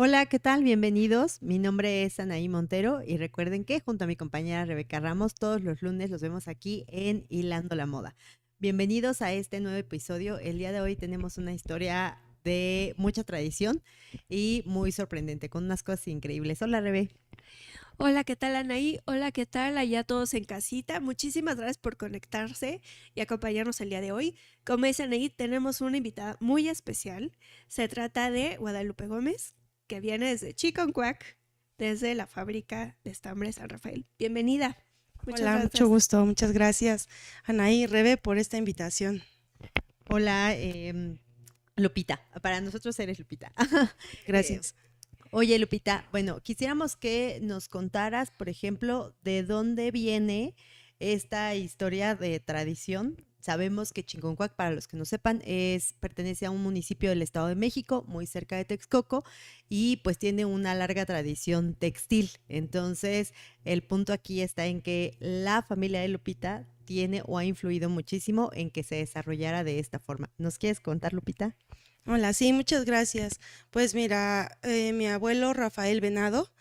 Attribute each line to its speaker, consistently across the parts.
Speaker 1: Hola, ¿qué tal? Bienvenidos. Mi nombre es Anaí Montero y recuerden que junto a mi compañera Rebeca Ramos todos los lunes los vemos aquí en Hilando la Moda. Bienvenidos a este nuevo episodio. El día de hoy tenemos una historia de mucha tradición y muy sorprendente, con unas cosas increíbles. Hola, Rebe.
Speaker 2: Hola, ¿qué tal Anaí? Hola, ¿qué tal allá todos en casita? Muchísimas gracias por conectarse y acompañarnos el día de hoy. Como dice Anaí, tenemos una invitada muy especial. Se trata de Guadalupe Gómez, que viene desde Chiconcuac, desde la fábrica de estambre San Rafael. Bienvenida. Muchas
Speaker 3: Hola, mucho
Speaker 2: gracias.
Speaker 3: gusto. Muchas gracias, Anaí y Rebe, por esta invitación.
Speaker 1: Hola, Lupita. Para nosotros eres Lupita. Eh,
Speaker 3: Gracias.
Speaker 1: Oye, Lupita, bueno, quisiéramos que nos contaras, por ejemplo, de dónde viene esta historia de tradición. Sabemos que Chinconcuac, para los que no sepan, pertenece a un municipio del Estado de México, muy cerca de Texcoco, y pues tiene una larga tradición textil. Entonces, el punto aquí está en que la familia de Lupita tiene o ha influido muchísimo en que se desarrollara de esta forma. ¿Nos quieres contar, Lupita?
Speaker 3: Hola, sí, muchas gracias. Pues mira, mi abuelo Rafael Venado,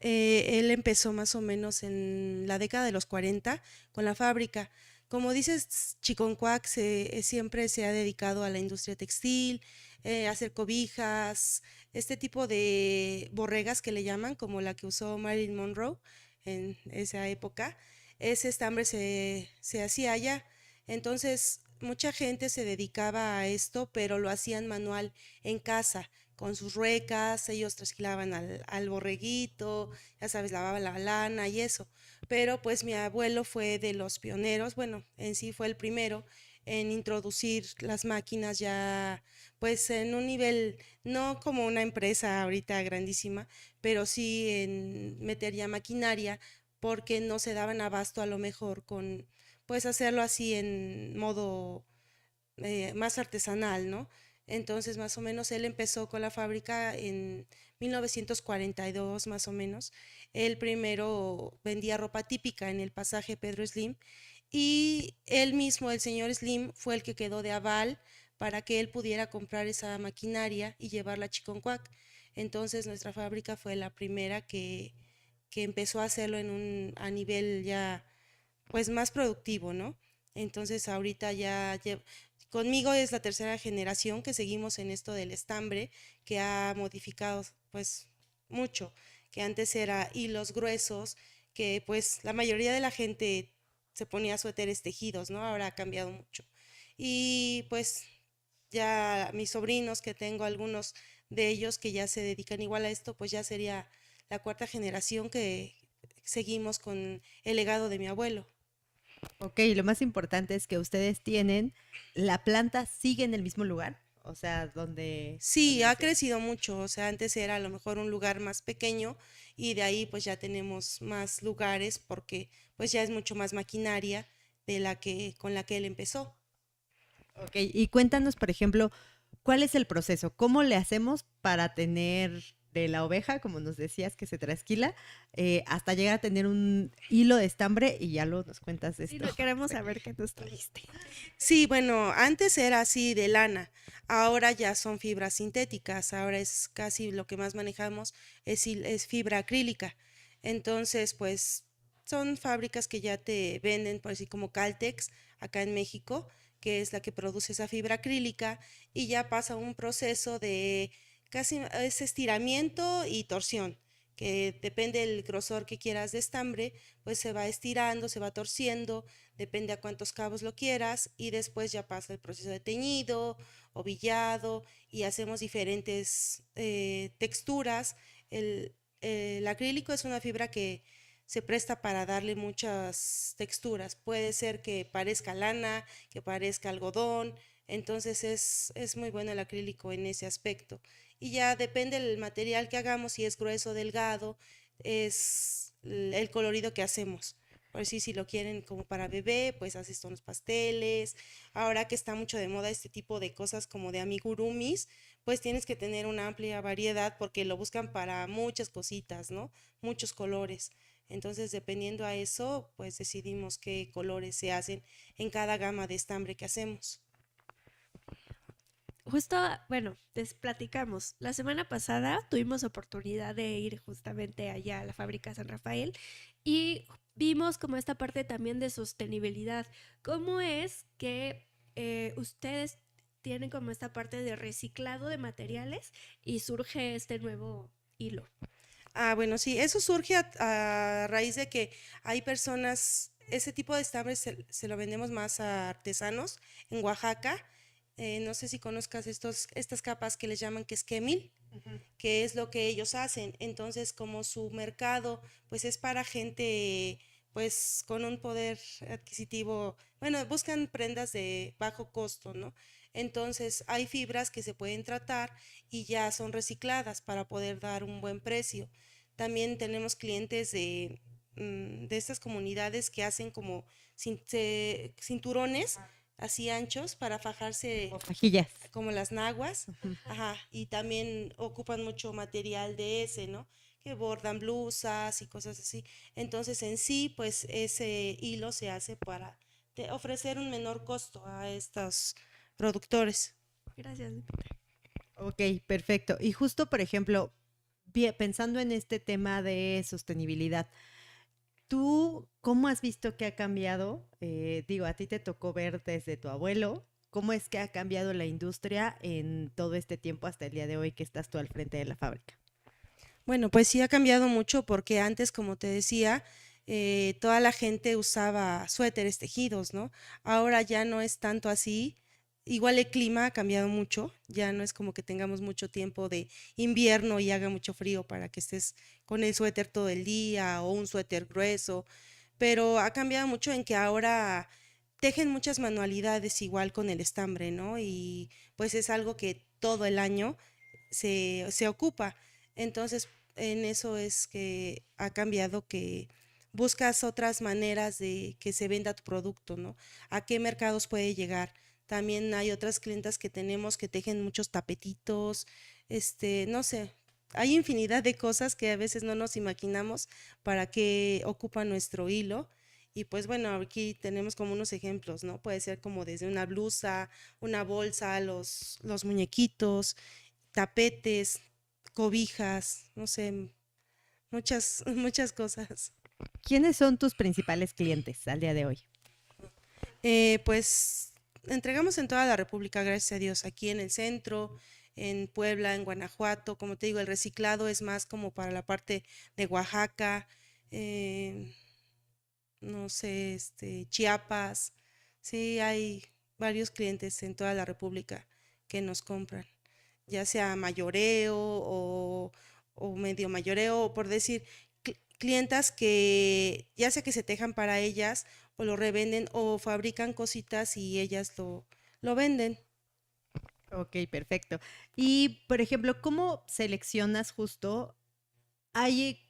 Speaker 3: él empezó más o menos en la década de los 40 con la fábrica. Como dices, Chiconcuac siempre se ha dedicado a la industria textil, a hacer cobijas, este tipo de borregas que le llaman, como la que usó Marilyn Monroe en esa época. Ese estambre se hacía allá. Entonces, mucha gente se dedicaba a esto, pero lo hacían manual en casa con sus ruecas, ellos trasquilaban al borreguito, ya sabes, lavaban la lana y eso. Pero pues mi abuelo fue de los pioneros, bueno, en sí fue el primero en introducir las máquinas ya pues en un nivel, no como una empresa ahorita grandísima, pero sí en meter ya maquinaria porque no se daban abasto a lo mejor con pues hacerlo así en modo más artesanal, ¿no? Entonces, más o menos, él empezó con la fábrica en 1942, más o menos. Él primero vendía ropa típica en el pasaje Pedro Slim y él mismo, el señor Slim, fue el que quedó de aval para que él pudiera comprar esa maquinaria y llevarla a Chiconcuac. Entonces, nuestra fábrica fue la primera que empezó a hacerlo a nivel ya, pues, más productivo, ¿no? Entonces, ahorita conmigo es la tercera generación que seguimos en esto del estambre, que ha modificado pues mucho, que antes era hilos gruesos, que pues la mayoría de la gente se ponía suéteres tejidos, ¿no? Ahora ha cambiado mucho. Y pues ya mis sobrinos, que tengo algunos de ellos que ya se dedican igual a esto, pues ya sería la cuarta generación que seguimos con el legado de mi abuelo.
Speaker 1: Ok, lo más importante es que ustedes tienen, la planta sigue en el mismo lugar, o sea,
Speaker 3: Sí,
Speaker 1: donde
Speaker 3: ha
Speaker 1: hace.
Speaker 3: crecido mucho, o sea, antes era a lo mejor un lugar más pequeño y de ahí pues ya tenemos más lugares porque pues ya es mucho más maquinaria de la que con la que él empezó.
Speaker 1: Ok, y cuéntanos, por ejemplo, ¿cuál es el proceso? ¿Cómo le hacemos para tener de la oveja, como nos decías, que se trasquila, hasta llegar a tener un hilo de estambre y ya lo nos cuentas de
Speaker 2: Sí,
Speaker 1: esto?
Speaker 2: no queremos saber qué nos trajiste.
Speaker 3: Sí, bueno, antes era así de lana, ahora ya son fibras sintéticas, ahora es casi lo que más manejamos es fibra acrílica. Entonces, pues son fábricas que ya te venden, por así como Caltex, acá en México, que es la que produce esa fibra acrílica y ya pasa un proceso de casi es estiramiento y torsión, que depende del grosor que quieras de estambre, pues se va estirando, se va torciendo, depende a cuántos cabos lo quieras y después ya pasa el proceso de teñido, ovillado y hacemos diferentes texturas. El acrílico es una fibra que se presta para darle muchas texturas. Puede ser que parezca lana, que parezca algodón, entonces es muy bueno el acrílico en ese aspecto. Y ya depende del material que hagamos, si es grueso, delgado, es el colorido que hacemos. Por si lo quieren como para bebé, pues haces tonos pasteles. Ahora que está mucho de moda este tipo de cosas como de amigurumis, pues tienes que tener una amplia variedad porque lo buscan para muchas cositas, ¿no? Muchos colores. Entonces, dependiendo a eso, pues decidimos qué colores se hacen en cada gama de estambre que hacemos.
Speaker 2: justo, bueno, les platicamos. La semana pasada tuvimos oportunidad de ir justamente allá a la fábrica San Rafael y vimos como esta parte también de sostenibilidad. ¿Cómo es que ustedes tienen como esta parte de reciclado de materiales y surge este nuevo hilo?
Speaker 3: Ah, bueno, sí, eso surge a raíz de que hay personas, ese tipo de estambres se lo vendemos más a artesanos en Oaxaca. No sé si conozcas estas capas que les llaman quesquemil, que es lo que ellos hacen. Entonces, como su mercado, pues es para gente, pues con un poder adquisitivo, bueno, buscan prendas de bajo costo, ¿no? Entonces, hay fibras que se pueden tratar y ya son recicladas para poder dar un buen precio. También tenemos clientes de estas comunidades que hacen como cinturones así anchos para fajarse
Speaker 1: O fajillas.
Speaker 3: como las naguas,
Speaker 1: Ujú.
Speaker 3: ajá, y también ocupan mucho material de ese, ¿no? Que bordan blusas y cosas así. Entonces, en sí, pues ese hilo se hace para ofrecer un menor costo a estos productores.
Speaker 2: Gracias.
Speaker 1: Ok, perfecto. Y justo, por ejemplo, pensando en este tema de sostenibilidad, ¿tú cómo has visto que ha cambiado? Digo, a ti te tocó ver desde tu abuelo, ¿cómo es que ha cambiado la industria en todo este tiempo hasta el día de hoy que estás tú al frente de la fábrica?
Speaker 3: Bueno, pues sí ha cambiado mucho porque antes, como te decía, toda la gente usaba suéteres tejidos, ¿no? Ahora ya no es tanto así. Igual el clima ha cambiado mucho, ya no es como que tengamos mucho tiempo de invierno y haga mucho frío para que estés con el suéter todo el día o un suéter grueso, pero ha cambiado mucho en que ahora tejen muchas manualidades igual con el estambre, ¿no? Y pues es algo que todo el año se ocupa. Entonces, en eso es que ha cambiado que buscas otras maneras de que se venda tu producto, ¿no? ¿A qué mercados puede llegar? También hay otras clientas que tenemos que tejen muchos tapetitos, no sé, hay infinidad de cosas que a veces no nos imaginamos para qué ocupa nuestro hilo. Y pues bueno, aquí tenemos como unos ejemplos, ¿no? Puede ser como desde una blusa, una bolsa, los muñequitos, tapetes, cobijas, no sé, muchas, muchas cosas.
Speaker 1: ¿Quiénes son tus principales clientes al día de hoy?
Speaker 3: Pues entregamos en toda la República, gracias a Dios, aquí en el centro, en Puebla, en Guanajuato, como te digo, el reciclado es más como para la parte de Oaxaca, eh, no sé, Chiapas, sí, hay varios clientes en toda la República que nos compran, ya sea mayoreo o medio mayoreo, o por decir, clientas que ya sea que se tejan para ellas o lo revenden o fabrican cositas y ellas lo venden.
Speaker 1: Ok, perfecto. Y, por ejemplo, ¿cómo seleccionas justo? ¿Hay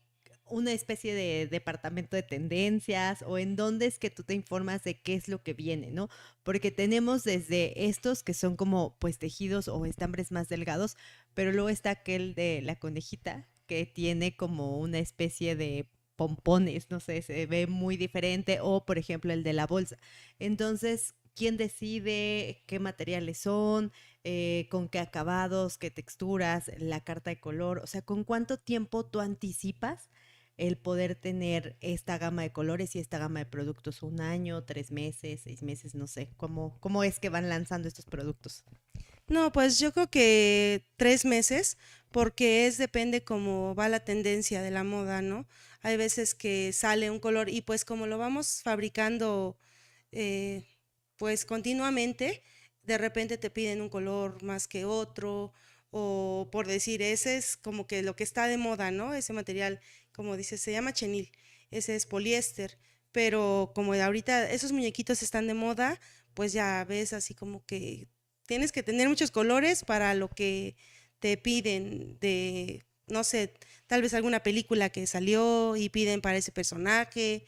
Speaker 1: una especie de departamento de tendencias o en dónde es que tú te informas de qué es lo que viene, ¿no? Porque tenemos desde estos que son como pues tejidos o estambres más delgados, pero luego está aquel de la conejita que tiene como una especie de pompones, no sé, se ve muy diferente, o por ejemplo el de la bolsa. Entonces, ¿quién decide qué materiales son? Con qué acabados, qué texturas, la carta de color, o sea, con cuánto tiempo tú anticipas el poder tener esta gama de colores y esta gama de productos, 1 año, 3 meses, 6 meses, no sé, ¿cómo es que van lanzando estos productos?
Speaker 3: No, pues yo creo que 3 meses, porque depende cómo va la tendencia de la moda, ¿no? Hay veces que sale un color y pues como lo vamos fabricando eh, pues continuamente, de repente te piden un color más que otro, o por decir, ese es como que lo que está de moda, ¿no? Ese material, como dices, se llama chenil, ese es poliéster, pero como ahorita esos muñequitos están de moda, pues ya ves así como que tienes que tener muchos colores para lo que te piden de, no sé, tal vez alguna película que salió y piden para ese personaje.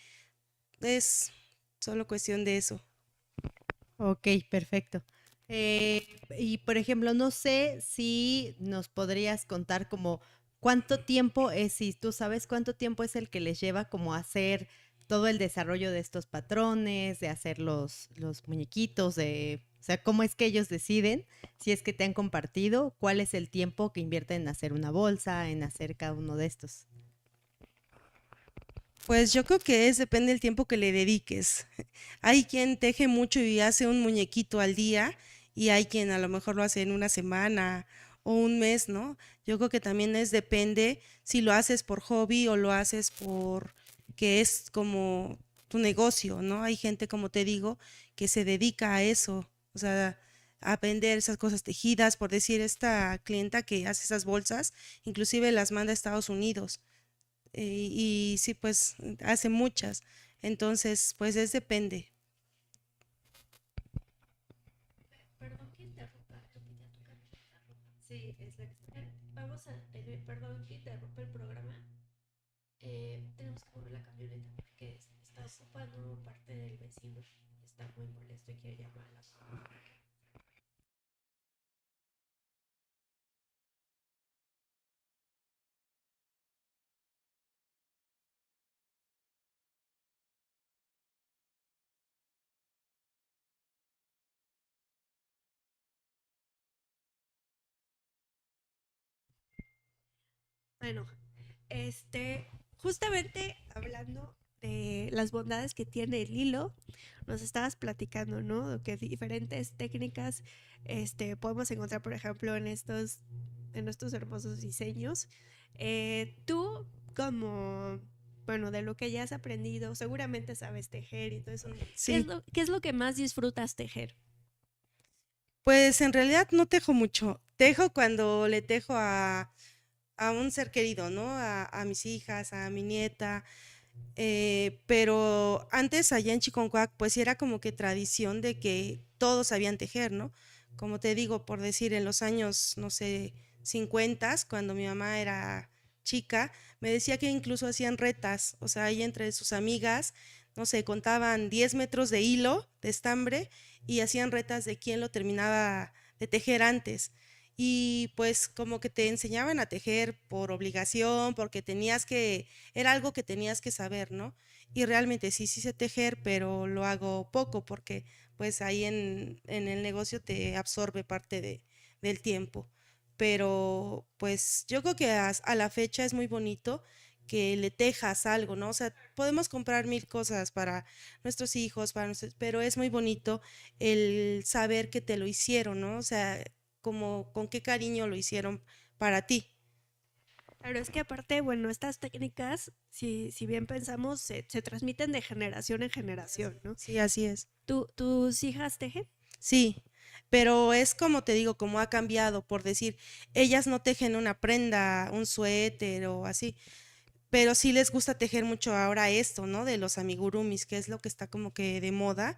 Speaker 3: Es solo cuestión de eso.
Speaker 1: Ok, perfecto. Y por ejemplo, no sé si nos podrías contar como cuánto tiempo es, si tú sabes cuánto tiempo es el que les lleva como hacer todo el desarrollo de estos patrones, de hacer los muñequitos, de O sea, ¿cómo es que ellos deciden si es que te han compartido cuál es el tiempo que invierten en hacer una bolsa, en hacer cada uno de estos?
Speaker 3: Pues yo creo que depende del tiempo que le dediques. Hay quien teje mucho y hace un muñequito al día y hay quien a lo mejor lo hace en una semana o un mes, ¿no? Yo creo que también depende si lo haces por hobby o lo haces por que es como tu negocio, ¿no? Hay gente, como te digo, que se dedica a eso, o sea, a vender esas cosas tejidas, por decir, esta clienta que hace esas bolsas, inclusive las manda a Estados Unidos y sí, pues hace muchas. Entonces, pues depende.
Speaker 2: Perdón que interrumpa, Lupita, tu camioneta roja. Sí, es la que está. Vamos a tener, perdón que interrumpa el programa. Tenemos que mover la camioneta porque está ocupando parte del vecino. Está muy molesto y quiere llamar a la policía. Bueno, justamente hablando de las bondades que tiene el hilo, nos estabas platicando, ¿no? Que diferentes técnicas, podemos encontrar, por ejemplo, en estos hermosos diseños. Tú, como, bueno, de lo que ya has aprendido, seguramente sabes tejer y todo eso.
Speaker 3: Sí,
Speaker 2: ¿Qué es lo que más disfrutas tejer?
Speaker 3: pues en realidad no tejo mucho. Tejo cuando le tejo a un ser querido, ¿no? A mis hijas, a mi nieta. Pero antes allá en Chiconcuac, pues sí era como que tradición de que todos sabían tejer, ¿no? Como te digo, por decir, en los años, no sé, 50, cuando mi mamá era chica, me decía que incluso hacían retas, o sea, ahí entre sus amigas, no sé, contaban 10 metros de hilo, de estambre, y hacían retas de quién lo terminaba de tejer antes. Y pues como que te enseñaban a tejer por obligación, porque era algo que tenías que saber, ¿no? Y realmente sí, sí sé tejer, pero lo hago poco porque pues ahí en el negocio te absorbe parte del tiempo. Pero pues yo creo que a la fecha es muy bonito que le tejas algo, ¿no? O sea, podemos comprar mil cosas para nuestros hijos, pero es muy bonito el saber que te lo hicieron, ¿no? O sea, como con qué cariño lo hicieron para ti.
Speaker 2: Claro, es que aparte, bueno, estas técnicas, si bien pensamos, se transmiten de generación en generación, ¿no?
Speaker 3: Sí, así es.
Speaker 2: ¿Tus hijas tejen?
Speaker 3: Sí, pero es como te digo, como ha cambiado, por decir, ellas no tejen una prenda, un suéter o así, pero sí les gusta tejer mucho ahora esto, ¿no? De los amigurumis, que es lo que está como que de moda.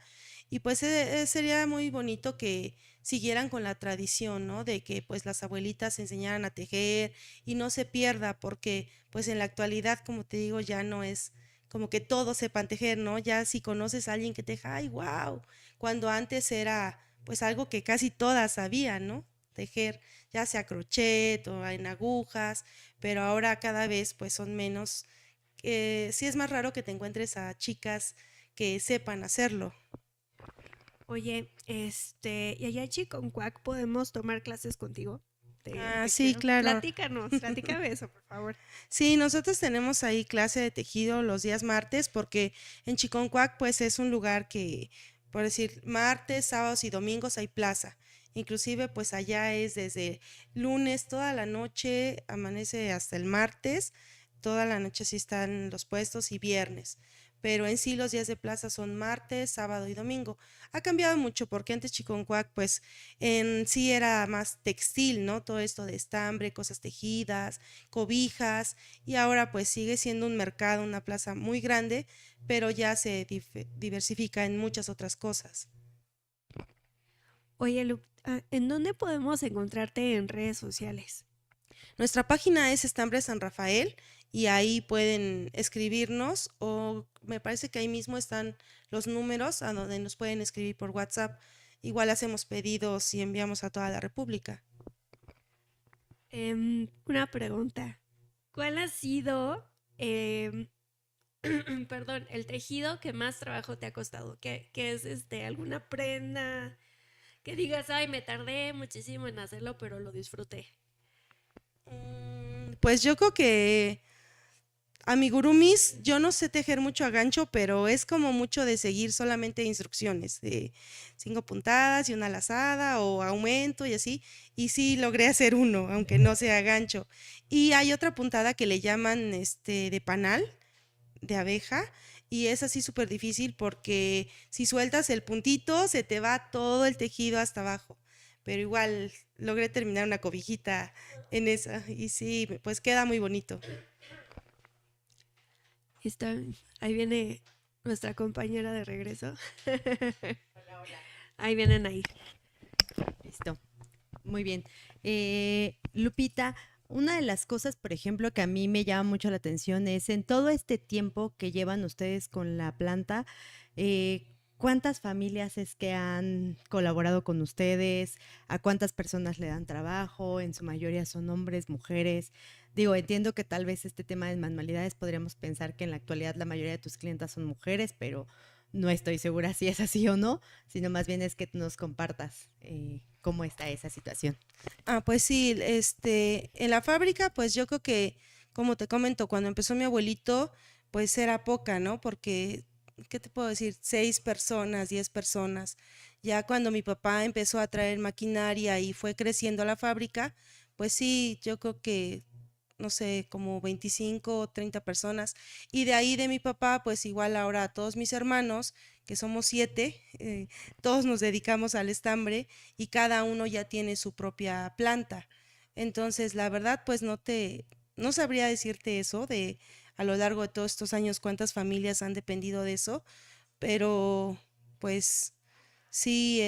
Speaker 3: Y pues sería muy bonito que siguieran con la tradición, ¿no? De que pues las abuelitas enseñaran a tejer y no se pierda, porque pues en la actualidad, como te digo, ya no es como que todos sepan tejer, ¿no? Ya si conoces a alguien que teja, ay, wow, cuando antes era pues algo que casi todas sabían, ¿no? Tejer, ya sea crochet o en agujas, pero ahora cada vez pues son menos. Sí es más raro que te encuentres a chicas que sepan hacerlo.
Speaker 2: Oye, y allá en Chiconcuac podemos tomar clases contigo de
Speaker 3: Ah, sí,
Speaker 2: tejido.
Speaker 3: claro.
Speaker 2: Platícame eso, por favor.
Speaker 3: Sí, nosotros tenemos ahí clase de tejido los días martes porque en Chiconcuac pues es un lugar que, por decir, martes, sábados y domingos hay plaza. Inclusive pues allá es desde lunes toda la noche, amanece hasta el martes, toda la noche sí están los puestos y viernes. Pero en sí los días de plaza son martes, sábado y domingo. Ha cambiado mucho porque antes Chiconcuac pues en sí era más textil, ¿no? Todo esto de estambre, cosas tejidas, cobijas y ahora pues sigue siendo un mercado, una plaza muy grande, pero ya se diversifica en muchas otras cosas.
Speaker 2: Oye, ¿en dónde podemos encontrarte en redes sociales?
Speaker 3: Nuestra página es Estambres San Rafael y ahí pueden escribirnos o me parece que ahí mismo están los números a donde nos pueden escribir por WhatsApp. Igual hacemos pedidos y enviamos a toda la República.
Speaker 2: Una pregunta. ¿Cuál ha sido, em, perdón, el tejido que más trabajo te ha costado? ¿Qué es alguna prenda Que digas, ay, me tardé muchísimo en hacerlo, pero lo disfruté.
Speaker 3: Pues yo creo que amigurumis, yo no sé tejer mucho a gancho, pero es como mucho de seguir solamente instrucciones de 5 puntadas y una lazada o aumento y así. Y sí logré hacer uno, aunque no sea gancho. Y hay otra puntada que le llaman de panal, de abeja, y es así súper difícil porque si sueltas el puntito se te va todo el tejido hasta abajo. Pero igual logré terminar una cobijita en esa y sí, pues queda muy bonito.
Speaker 2: Está, ahí viene nuestra compañera de regreso. Ahí vienen ahí.
Speaker 1: Listo. Muy bien. Lupita, una de las cosas, por ejemplo, que a mí me llama mucho la atención es en todo este tiempo que llevan ustedes con la planta, ¿cuántas familias es que han colaborado con ustedes? ¿A cuántas personas le dan trabajo? En su mayoría son hombres, mujeres. Digo, entiendo que tal vez este tema de manualidades podríamos pensar que en la actualidad la mayoría de tus clientas son mujeres, pero no estoy segura si es así o no, sino más bien es que nos compartas cómo está esa situación.
Speaker 3: Pues sí, en la fábrica, pues yo creo que, como te comento, cuando empezó mi abuelito, pues era poca, ¿no? Porque, ¿qué te puedo decir? 6 personas, 10 personas. Ya cuando mi papá empezó a traer maquinaria y fue creciendo la fábrica, pues sí, yo creo que, no sé, como 25 o 30 personas. Y de ahí de mi papá, pues igual ahora a todos mis hermanos, que somos 7, todos nos dedicamos al estambre y cada uno ya tiene su propia planta. Entonces, la verdad, pues no sabría decirte eso de a lo largo de todos estos años cuántas familias han dependido de eso, pero pues sí,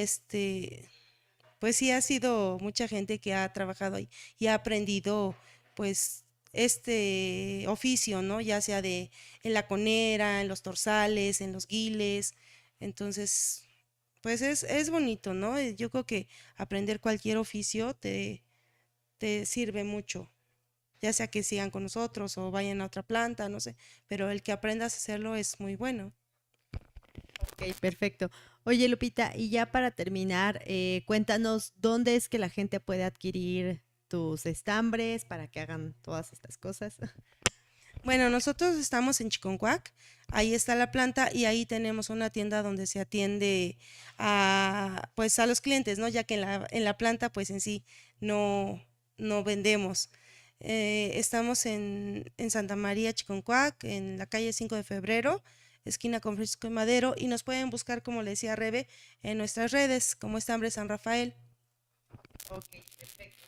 Speaker 3: pues sí ha sido mucha gente que ha trabajado ahí y ha aprendido pues este oficio, ¿no? Ya sea de en la conera, en los torsales, en los guiles. Entonces, pues es bonito, ¿no? Yo creo que aprender cualquier oficio te sirve mucho, ya sea que sigan con nosotros o vayan a otra planta, no sé, pero el que aprendas a hacerlo es muy bueno.
Speaker 1: Ok, perfecto. Oye, Lupita, y ya para terminar, cuéntanos dónde es que la gente puede adquirir tus estambres para que hagan todas estas cosas.
Speaker 3: Bueno, nosotros estamos en Chiconcuac, ahí está la planta y ahí tenemos una tienda donde se atiende pues a los clientes, ¿no? Ya que en la planta pues en sí no, no vendemos. Estamos en Santa María, Chiconcuac, en la calle 5 de Febrero, esquina con Francisco y Madero, y nos pueden buscar, como le decía Rebe, en nuestras redes, como Estambre San Rafael.
Speaker 1: Ok, perfecto.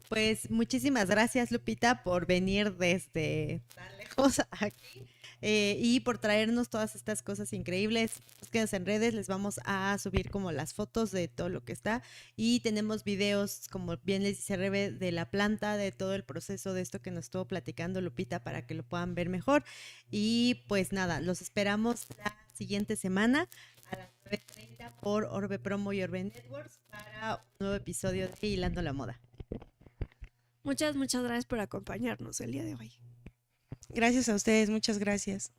Speaker 1: Pues muchísimas gracias, Lupita, por venir desde tan lejos aquí y por traernos todas estas cosas increíbles. Búsquenos en redes, les vamos a subir como las fotos de todo lo que está y tenemos videos, como bien les dice Rebe, de la planta, de todo el proceso de esto que nos estuvo platicando Lupita para que lo puedan ver mejor. Y pues nada, los esperamos la siguiente semana a las 9:30 por Orbe Promo y Orbe Networks para un nuevo episodio de Hilando la Moda.
Speaker 2: Muchas gracias por acompañarnos el día de hoy.
Speaker 3: Gracias a ustedes, muchas gracias.